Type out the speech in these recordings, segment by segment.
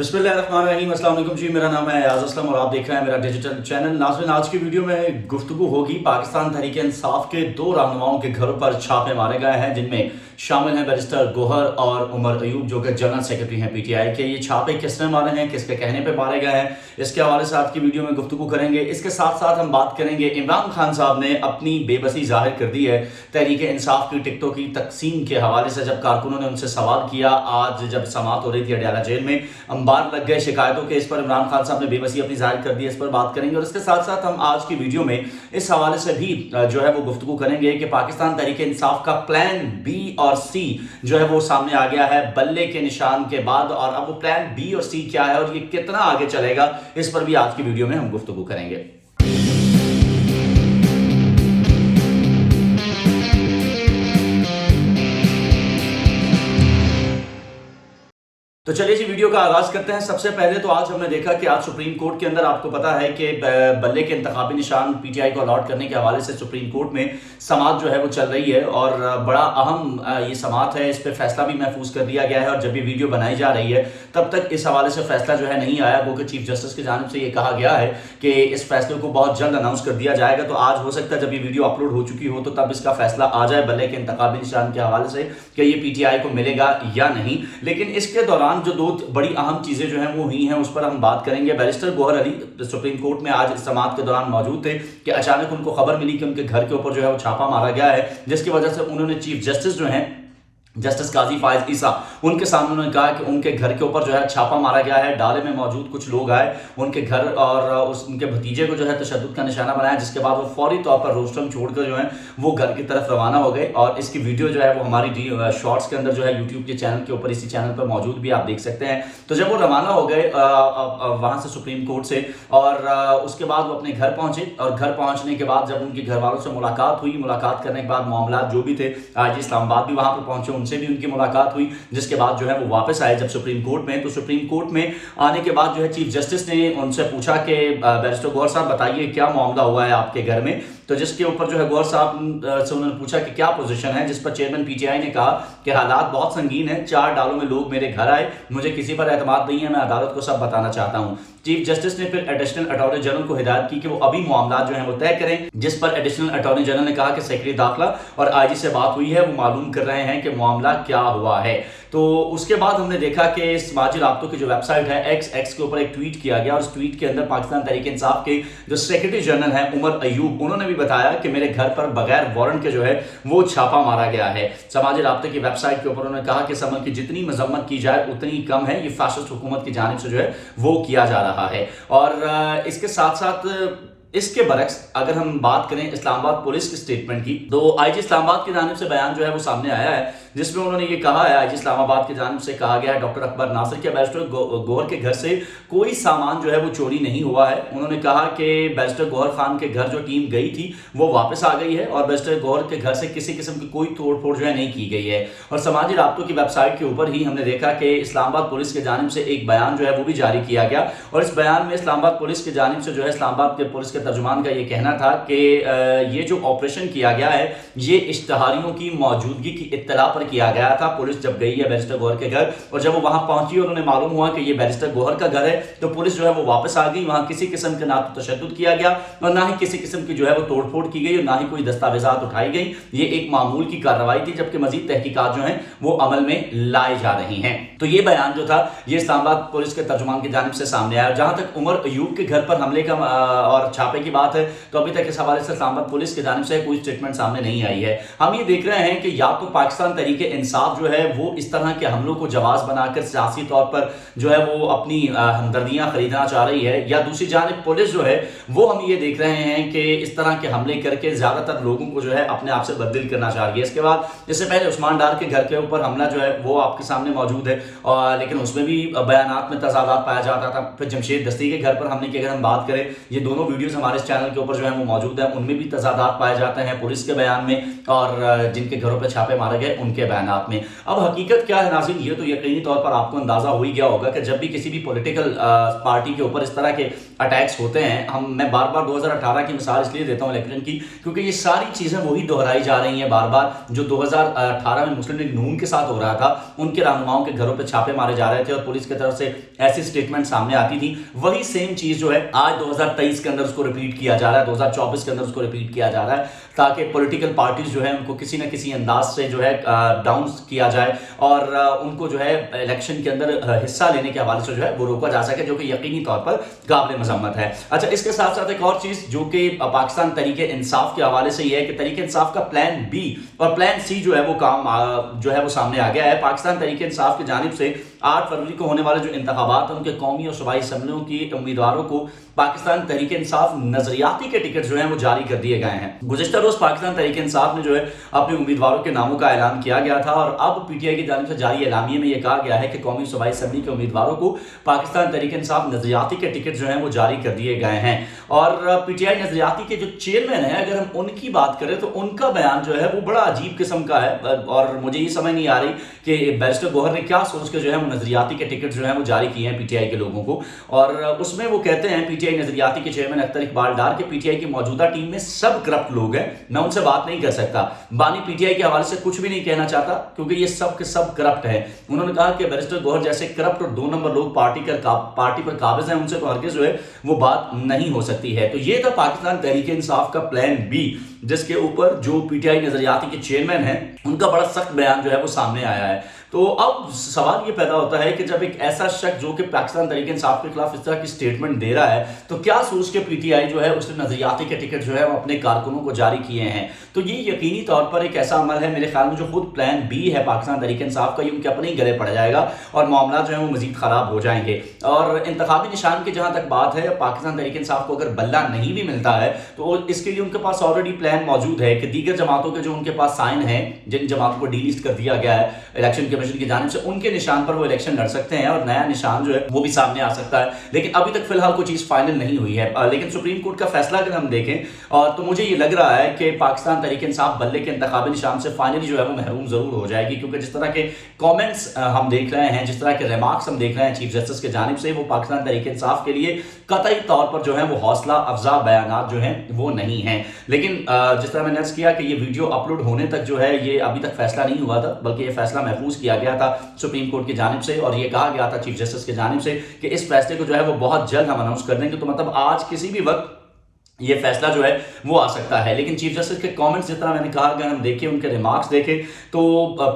बिस्मिल्लाहिर्रहमानिर्रहीम। अस्सलाम वालेकुम जी, मेरा नाम है अयाज असलम और आप देख रहे हैं मेरा डिजिटल चैनल। नाज़रीन, आज की वीडियो में गुफ्तगू होगी पाकिस्तान तहरीक इंसाफ के 2 रहनुमाओं के घरों पर छापे मारे गए हैं, जिनमें शामिल हैं बैरिस्टर गौहर और उमर अयूब, जो कि जनरल सेक्रेटरी हैं पीटीआई के। ये छापे किसने मारे हैं, किसके कहने पर मारे गए हैं, इसके हवाले से आज की वीडियो में गुफ्तगू करेंगे। इसके साथ साथ हम बात करेंगे, इमरान खान साहब ने अपनी बेबसी जाहिर कर दी है तहरीक इंसाफ की टिकटों की तकसीम के हवाले से। जब कारकुनों ने उनसे सवाल किया, आज जब समाअत हो रही थी अडयाला जेल में, अंबार लग गए शिकायतों के। इस पर इमरान खान साहब ने बेबसी अपनी जाहिर कर दी, इस पर बात करेंगे। और इसके साथ साथ हम आज की वीडियो में इस हवाले से भी जो है वो गुफ्तगू करेंगे कि पाकिस्तान तहरीक इंसाफ का प्लान बी और सी जो है वो सामने आ गया है बल्ले के निशान के बाद। और अब वो प्लान बी और सी क्या है और ये कितना आगे चलेगा, इस पर भी आज की वीडियो में हम गुफ्तगू करेंगे। तो चलिए जी, वीडियो का आगाज करते हैं। सबसे पहले तो आज हमने देखा कि आज सुप्रीम कोर्ट के अंदर, आपको पता है कि बल्ले के इंतखाबी निशान पीटीआई को अलॉट करने के हवाले से सुप्रीम कोर्ट में समाअत जो है वो चल रही है और बड़ा अहम ये समाअत है। इस पर फैसला भी महफूज कर दिया गया है और जब ये वीडियो बनाई जा रही है तब तक इस हवाले से फैसला जो है नहीं आया, वो कि चीफ जस्टिस की जानिब से ये कहा गया है कि इस फैसले को बहुत जल्द अनाउंस कर दिया जाएगा। तो आज हो सकता है जब ये वीडियो अपलोड हो चुकी हो तो तब इसका फैसला आ जाए बल्ले के इंतखाबी निशान के हवाले से कि ये पीटीआई को मिलेगा या नहीं। लेकिन इसके दौरान जो 2 बड़ी अहम चीजें जो हैं वो हुई हैं, उस पर हम बात करेंगे। Barrister Gohar Ali supreme court में आज समाअत के दौरान मौजूद थे कि अचानक उनको खबर मिली कि उनके घर के ऊपर जो है वो छापा मारा गया है, जिसकी वजह से उन्होंने चीफ जस्टिस जो हैं जस्टिस काजी फायज ईसा, उनके सामने उन्होंने कहा कि उनके घर के ऊपर जो है छापा मारा गया है। डाले में मौजूद कुछ लोग आए उनके घर और उनके भतीजे को जो है तशद्दुद का निशाना बनाया, जिसके बाद वो फौरी तौर पर रोस्टम छोड़कर जो है वो घर की तरफ रवाना हो गए। और इसकी वीडियो जो है वो हमारी शॉर्ट्स के अंदर जो है यूट्यूब के चैनल के ऊपर, इसी चैनल पर मौजूद भी, आप देख सकते हैं। तो जब वो रवाना हो गए वहाँ से सुप्रीम कोर्ट से, और उसके बाद वो अपने घर पहुंचे और घर पहुंचने के बाद जब उनके घर वालों से मुलाकात हुई, मुलाकात करने के बाद मामला जो भी थे, आज इस्लामाबाद भी वहाँ पर पहुंचे, उनसे भी उनकी मुलाकात हुई, जिसके बाद जो है वो वापस आए जब सुप्रीम कोर्ट में। तो सुप्रीम कोर्ट में आने के बाद जो है चीफ जस्टिस ने उनसे पूछा कि बैरिस्टर गौहर साहब बताइए क्या मामला हुआ है आपके घर में। तो जिसके ऊपर जो है गौहर साहब से उन्होंने पूछा कि क्या पोजीशन है, जिस पर चेयरमैन पीटीआई ने कहा कि हालात बहुत संगीन है, 4 डालों में लोग मेरे घर आए, मुझे किसी पर एतमाद नहीं है, मैं अदालत को सब बताना चाहता हूं। चीफ जस्टिस ने फिर एडिशनल अटॉर्नी जनरल को हिदायत की कि वो अभी मामला जो है वो तय करें, जिस पर एडिशनल अटॉर्नी जनरल ने कहा कि सेक्रेटरी दाखिला और आईजी से बात हुई है, वो मालूम कर रहे हैं कि मामला क्या हुआ है। तो उसके बाद हमने देखा कि समाजी राब्तों की जो वेबसाइट है एक्स के ऊपर एक ट्वीट किया गया और उस ट्वीट के अंदर पाकिस्तान तहरीक इंसाफ के जो सेक्रेटरी जनरल हैं उमर अयूब, उन्होंने भी बताया कि मेरे घर पर बगैर वारंट के जो है वो छापा मारा गया है। समाजी राब्ते की वेबसाइट के ऊपर उन्होंने कहा कि समन की जितनी मजम्मत की जाए उतनी कम है, ये फासिस्ट हुकूमत की जानिब से जो है वो किया जा रहा है। और इसके साथ साथ इसके बरक्स अगर हम बात करें इस्लामाबाद पुलिस की स्टेटमेंट की, तो आईजी इस्लामाबाद की जानिब से बयान जो है वो सामने आया है, जिसमें उन्होंने ये कहा है, आईजी इस्लामाबाद की जानिब से कहा गया है डॉक्टर अकबर नासिर के बैरिस्टर गौहर के घर से कोई सामान जो है वो चोरी नहीं हुआ है। उन्होंने कहा कि बैरिस्टर गौहर खान के घर जो टीम गई थी वो वापस आ गई है और बैरिस्टर गौहर के घर से किसी किस्म की कोई तोड़फोड़ जो है नहीं की गई है। और समाजी राब्तों की वेबसाइट के ऊपर ही हमने देखा कि इस्लामाबाद पुलिस की जानिब से एक बयान जो है वो भी जारी किया गया और इस बयान में इस्लामाबाद पुलिस की जानिब से जो है इस्लामाबाद के पुलिस के तर्जुमान का ये कहना था कि ये जो ऑपरेशन किया गया है ये इश्तहारियों की मौजूदगी की इत्तला पर किया गया था। पुलिस जब गई है बैरिस्टर गौहर के घर और जब वो वहां पहुंची और उन्हें मालूम हुआ कि ये बैरिस्टर गौहर का घर है, तो पुलिस जो है वो वापस आ गई। वहां किसी किस्म का ना तो तशद्दुद किया गया और ना ही किसी किस्म की जो है वो तोड़फोड़ की गई और ना ही कोई दस्तावेजात उठाई गई। ये एक मामूल की कार्रवाई थी, जबकि मजीद तहकीकात जो है वो अमल में लाई जा रही हैं। तो ये बयान जो था ये इस्लामाबाद पुलिस के तर्जुमान की जानिब से सामने आया। जहां तक उमर अयूब के घर पर हमले का और छापे की बात है, तो अभी तक इस हवाले से इस्लामाबाद पुलिस की जानिब से कोई स्टेटमेंट सामने नहीं आई है। हम ये देख रहे हैं कि या तो पाकिस्तान तहरीक इंसाफ जो है वो इस तरह के हमलों को जवाब बनाकर सियासी तौर पर जो है वो अपनी हमदर्दियां खरीदना चाह रही है, या दूसरी जानिब पुलिस जो है वो हम ये देख रहे हैं कि इस तरह के हमले करके ज्यादातर लोगों को जो है अपने आप से बददिल करना चाह रही है। इसके बाद इससे पहले उस्मान डार के घर के ऊपर हमला जो है वो आपके सामने मौजूद है, और लेकिन उसमें भी बयानात में तजादात पाया जाता था। फिर जमशेद दस्ती के घर पर हमले की अगर हम बात करें, ये दोनों वीडियोस हमारे इस चैनल के ऊपर जो है वो मौजूद है, उनमें भी तजादात पाए जाते हैं पुलिस के बयान में और जिनके घरों पर छापे मारे गए उनके उनके बयानात में। अब हकीकत क्या है नाज़रीन, ये तो यकीनी तौर पर आपको अंदाज़ा हो ही गया होगा कि जब भी किसी भी पॉलिटिकल पार्टी के ऊपर इस तरह के अटैक्स होते हैं, मैं बार बार 2018 की मिसाल इसलिए देता हूँ इलेक्शन की, क्योंकि ये सारी चीज़ें वही दोहराई जा रही हैं बार बार जो 2018 में मुस्लिम लीग नून के साथ हो रहा था। उनके रहनुमाओं के घरों पर छापे मारे जा रहे थे और पुलिस की तरफ से ऐसी स्टेटमेंट सामने आती थी। वही सेम चीज़ जो है आज 2023 के अंदर उसको रिपीट किया जा रहा है, 2024 के अंदर उसको रिपीट किया जा रहा है, ताकि पॉलिटिकल पार्टीज जो है उनको किसी न किसी अंदाज से जो है डाउन किया जाए और उनको जो है इलेक्शन के अंदर हिस्सा लेने के हवाले से जो है वो रोका जा सके, जो कि यकीनी तौर पर काबिल मजम्मत है। अच्छा, इसके साथ साथ एक और चीज़ जो कि पाकिस्तान तहरीक इंसाफ के हवाले से ये है कि तहरीक इंसाफ का प्लान बी और प्लान सी जो है वो काम जो है वो सामने आ गया है। पाकिस्तान तहरीक इंसाफ की जानिब से 8 फरवरी को होने वाले जो इंतखाबात हैं उनके कौमी और सूबाई असम्बलियों की उम्मीदवारों को पाकिस्तान तहरीक इंसाफ नजरियाती के टिकट जो हैं वो जारी कर दिए गए हैं। गुज़िश्ता रोज पाकिस्तान तहरीक इंसाफ ने जो है अपने उम्मीदवारों के नामों का ऐलान किया गया था और अब पीटीआई की जानिब से जारी एलामिये में यह कहा गया है कि कौमी सूबाई असम्बली के उम्मीदवारों को पाकिस्तान तहरीक इंसाफ नजरियाती के टिकट जो हैं वो जारी कर दिए गए हैं। और पीटीआई नजरियाती के जो चेयरमैन हैं, अगर हम उनकी बात करें तो उनका बयान जो है वो बड़ा अजीब किस्म का है और मुझे ये समझ नहीं आ रही कि बैरिस्टर गौहर ने क्या सोच के जो है वो नजरियाती के टिकट जो है वो जारी किए हैं पीटीआई के लोगों को। और उसमें वो कहते हैं पीटीआई नजरियाती के चेयरमैन अख्तर इकबाल डार के पीटीआई की मौजूदा टीम में सब करप्ट लोग हैं, मैं उनसे बात नहीं कर सकता। बानी पीटीआई के हवाले से कुछ भी नहीं कहना चाहता क्योंकि ये सब के सब करप्ट है। उन्होंने कहा कि बैरिस्टर गौहर जैसे करप्ट और 2 नंबर लोग पार्टी पर काबिज हैं, उनसे तो हरगिज़ जो है वो बात नहीं हो सकती है। तो ये था पाकिस्तान तहरीक इंसाफ का प्लान बी, जिसके ऊपर जो पीटीआई नजरियाती के चेयरमैन हैं उनका बड़ा सख्त बयान जो है वो सामने आया है। तो अब सवाल ये पैदा होता है कि जब एक ऐसा शख्स जो कि पाकिस्तान तहरीक इंसाफ के खिलाफ इस तरह की स्टेटमेंट दे रहा है तो क्या सोच के पीटीआई जो है उसने नजरियाती के टिकट जो है वो अपने कारकुनों को जारी किए हैं। तो ये यकीनी तौर पर एक ऐसा अमल है मेरे ख्याल में जो खुद प्लान बी है पाकिस्तान तहरीक इंसाफ का, ये उनके अपने ही गले पड़ जाएगा और मामला जो है वो मजीद खराब हो जाएंगे। और इंतखाबी निशान की जहां तक बात है, पाकिस्तान तहरीक इंसाफ को अगर बल्ला नहीं भी मिलता है तो इसके लिए उनके पास ऑलरेडी प्लान मौजूद है कि दीगर जमातों के जो उनके पास साइन है, जिन जमातों को डीलिस्ट कर दिया गया है इलेक्शन कमीशन की जानिब से, उनके निशान पर वो इलेक्शन लड़ सकते हैं और नया निशान जो है वो भी सामने आ सकता है। लेकिन अभी तक फिलहाल कोई चीज फाइनल नहीं हुई है। लेकिन सुप्रीम कोर्ट का फैसला अगर हम देखें तो मुझे ये लग रहा है कि पाकिस्तान तहरीक इंसाफ बल्ले के इंतखाबी निशान से फाइनली जो है वो महरूम जरूर हो जाएगी, क्योंकि जिस तरह के कमेंट्स हम देख रहे हैं, जिस तरह के रिमार्क्स हम देख रहे हैं चीफ जस्टिस की जानिब से, वो पाकिस्तान तहरीक इंसाफ के लिए कतई तौर पर जो है वो हौसला अफजा बयान जो है वो नहीं है। लेकिन जिस तरह मैंने अर्ज किया कि ये वीडियो अपलोड होने तक जो है ये अभी तक फैसला नहीं हुआ था, बल्कि ये फैसला महफूज किया गया था सुप्रीम कोर्ट की जानिब से और ये कहा गया था चीफ जस्टिस की जानिब से कि इस फैसले को जो है वो बहुत जल्द हम अनाउंस कर देंगे। तो मतलब आज किसी भी वक्त ये फैसला जो है वो आ सकता है। लेकिन चीफ जस्टिस के कमेंट्स जिस तरह मैंने कहा, अगर हम देखें उनके रिमार्क्स देखें तो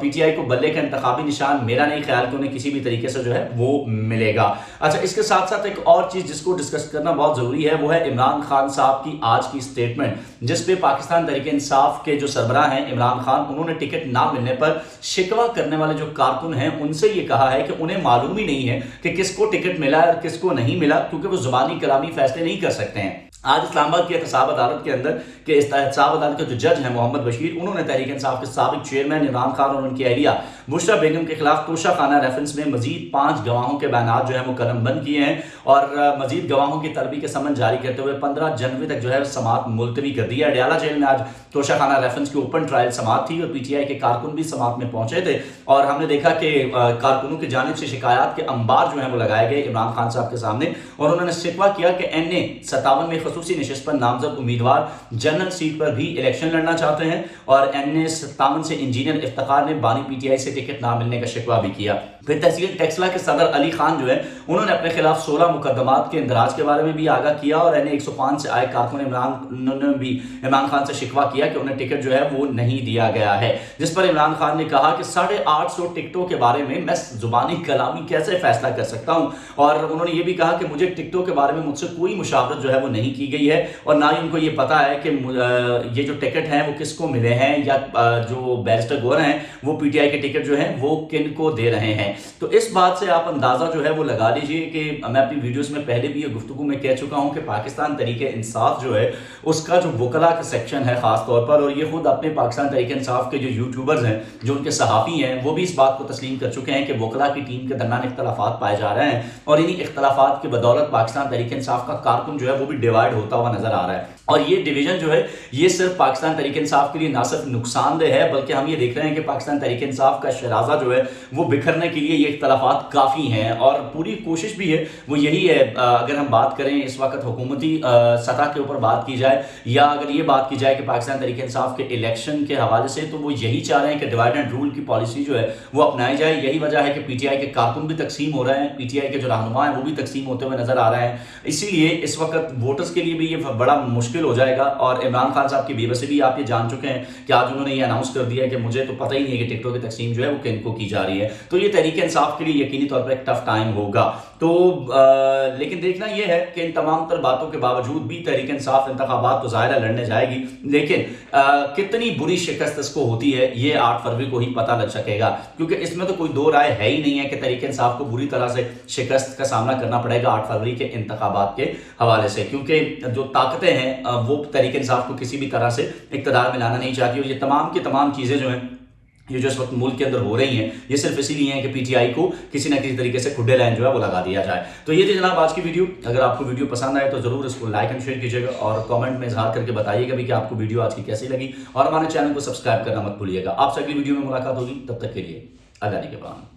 पीटीआई को बल्ले का इंतखाबी निशान मेरा नहीं ख्याल कि उन्हें किसी भी तरीके से जो है वो मिलेगा। अच्छा, इसके साथ साथ एक और चीज जिसको डिस्कस करना बहुत जरूरी है वो है इमरान खान साहब की आज की स्टेटमेंट, जिसपे पाकिस्तान तहरीक इंसाफ के जो सरबराह हैं इमरान खान, उन्होंने टिकट ना मिलने पर शिकवा करने वाले जो कारकुन हैं उनसे ये कहा है कि उन्हें मालूम ही नहीं है कि किसको टिकट मिला और किसको नहीं मिला, क्योंकि वो जुबानी कलामी फैसले नहीं कर सकते हैं। आज इस्लामाबाद की एहतसाब अदालत के अंदर के एहतसाब अदालत के जो जज हैं मोहम्मद बशीर, उन्होंने तहरीक इंसाफ के साबिक चेयरमैन इमरान खान और उनकी अहलिया बुशरा बेगम के खिलाफ तोशाखाना रेफरेंस में मजीद 5 गवाहों के बयान जो है वो कलमबंद किए हैं और मजीद गवाहों की तलबी के समन जारी करते हुए 15 जनवरी तक जो है समाअत मुलतवी कर दी है। अडयाला जेल में आज तोशाखाना रेफरेंस की ओपन ट्रायल समाअत थी और पीटीआई के कारकुन भी समाअत में पहुंचे थे और हमने देखा कि कारकुनों की जानिब से शिकायत के अंबार जो है वो लगाए गए इमरान खान साहब के सामने और उन्होंने शिकवा किया कि NA 57 में खसूसी नशिस्त पर नामजद उम्मीदवार जनरल सीट पर भी इलेक्शन लड़ना चाहते हैं और NA 57 से इंजीनियर इफ्तिखार ने बानी पीटीआई से टिकट ना मिलने का शिकवा भी किया। फिर तहसील टेक्सला के सदर अली खान जो है उन्होंने अपने खिलाफ 16 मुकदमात के इंदराज के बारे में भी आगाह किया और NA 105 से आए कारकुन इमरान भी इमरान खान से शिकवा किया कि उन्हें टिकट जो है वो नहीं दिया गया है, जिस पर इमरान खान ने कहा कि 850 टिकटों के बारे में मैं जुबानी कलामी कैसे फैसला कर सकता हूं और उन्होंने ये भी कहा कि मुझे टिकटों के बारे में मुझसे कोई मुशावरत जो है वो नहीं की गई है और ना ही उनको ये पता है कि ये जो टिकट हैं वो किसको मिले हैं या जो बैरिस्टर गौहर हैं वो पीटीआई के टिकट जो है वो किन को दे रहे हैं। तो इस बात से आप अंदाजा जो है वो लगा लीजिए कि मैं अपनी वीडियोस में पहले भी ये गुफ्तगू में कह चुका हूं कि पाकिस्तान तहरीक इंसाफ जो है उसका जो वकला का सेक्शन है खास तौर पर, और ये खुद अपने पाकिस्तान तहरीक इंसाफ के जो यूट्यूबर्स हैं जो उनके सहाफ़ी हैं वो भी इस बात को तस्लीम कर चुके हैं कि वकला की टीम के दरमियान इख्तलाफात पाए जा रहे हैं और इन्हीं इख्तलाफात की बदौलत पाकिस्तान तहरीक इंसाफ का कारकुन जो है वो भी डिवाइड होता हुआ नजर आ रहा है। اور یہ ڈویژن جو ہے یہ صرف پاکستان تحریک انصاف کے لیے نہ صرف نقصان دہ ہے بلکہ ہم یہ دیکھ رہے ہیں کہ پاکستان تحریک انصاف کا شرازہ جو ہے وہ بکھرنے کے لیے یہ اختلافات کافی ہیں، اور پوری کوشش بھی ہے وہ یہی ہے۔ اگر ہم بات کریں اس وقت حکومتی سطح کے اوپر بات کی جائے، یا اگر یہ بات کی جائے کہ پاکستان تحریک انصاف کے الیکشن کے حوالے سے، تو وہ یہی چاہ رہے ہیں کہ ڈیوائڈ اینڈ رول کی پالیسی جو ہے وہ اپنائی جائے۔ یہی وجہ ہے کہ پی ٹی آئی کے کارکن بھی تقسیم ہو رہے ہیں، پی ٹی آئی کے جو رہنما ہیں وہ بھی تقسیم ہوتے ہوئے نظر آ رہے ہیں۔ اسی لیے اس وقت ووٹرز کے لیے بھی یہ بڑا مشکل ہو جائے گا، اور عمران خان صاحب کی بے بسی بھی آپ یہ جان چکے ہیں کہ آج انہوں نے یہ اناؤنس کر دیا ہے کہ مجھے تو پتہ ہی نہیں ہے کہ ٹکٹوں کی تقسیم جو ہے وہ کن کو کی جا رہی ہے۔ تو یہ تحریک انصاف کے لیے یقینی طور پر ایک ٹف ٹائم ہوگا۔ تو لیکن دیکھنا یہ ہے کہ ان تمام تر باتوں کے باوجود بھی تحریک انصاف انتخابات تو ظاہر ہے لڑنے جائے گی، لیکن کتنی بری شکست اس کو ہوتی ہے یہ 8 فروری کو ہی پتہ لگ سکے گا، کیونکہ اس میں تو کوئی دو رائے ہے ہی نہیں ہے کہ تحریک انصاف کو بری طرح سے شکست کا سامنا کرنا پڑے گا 8 فروری کے انتخابات کے حوالے سے، کیونکہ جو طاقتیں ہیں وہ تحریک انصاف کو کسی بھی طرح سے اقتدار میں لانا نہیں چاہتی، اور یہ تمام کی تمام چیزیں جو ہیں یہ جو اس وقت ملک کے اندر ہو رہی ہیں یہ صرف اسی لیے ہیں کہ پی ٹی آئی کو کسی نہ کسی طریقے سے کھڈے لائن جو ہے وہ لگا دیا جائے۔ تو یہ تھی جناب آج کی ویڈیو۔ اگر آپ کو ویڈیو پسند آئے تو ضرور اس کو لائک اینڈ شیئر کیجیے گا، اور کامنٹ میں اظہار کر کے بتائیے گا بھی کہ آپ کو ویڈیو آج کی کیسی لگی، اور ہمارے چینل کو سبسکرائب کرنا مت بھولیے گا۔ آپ سے اگلی ویڈیو میں ملاقات ہوگی، تب تک کے لیے اللہ نگہبان۔